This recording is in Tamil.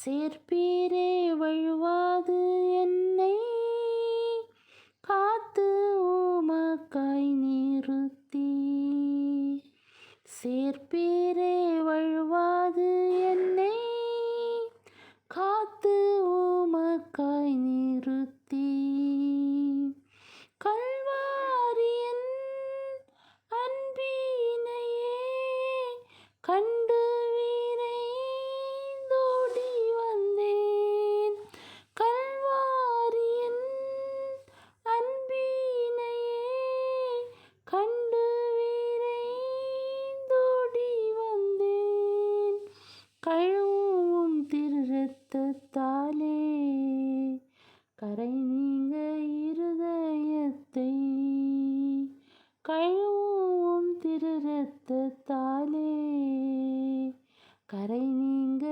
சேர்ப்பீரே வழுவாது என்னை காத்து உமக்காய் நிறுத்தி. சேர்ப்பீரே வழுவாது என்னை காத்து உமக்காய் நிறுத்தி. கல்வாரியின் அன்பினையே கண்டு விரைந்தோடி வந்தேன். கல்வாரியின் அன்பினையே கண்டு விரைந்தோடி வந்தேன். கழுவும் திரு இரத்தத்தாலே கரை நீங்க இருதயத்தை. கழுவும் திரு இரத்தத்தாலே கரை நீங்க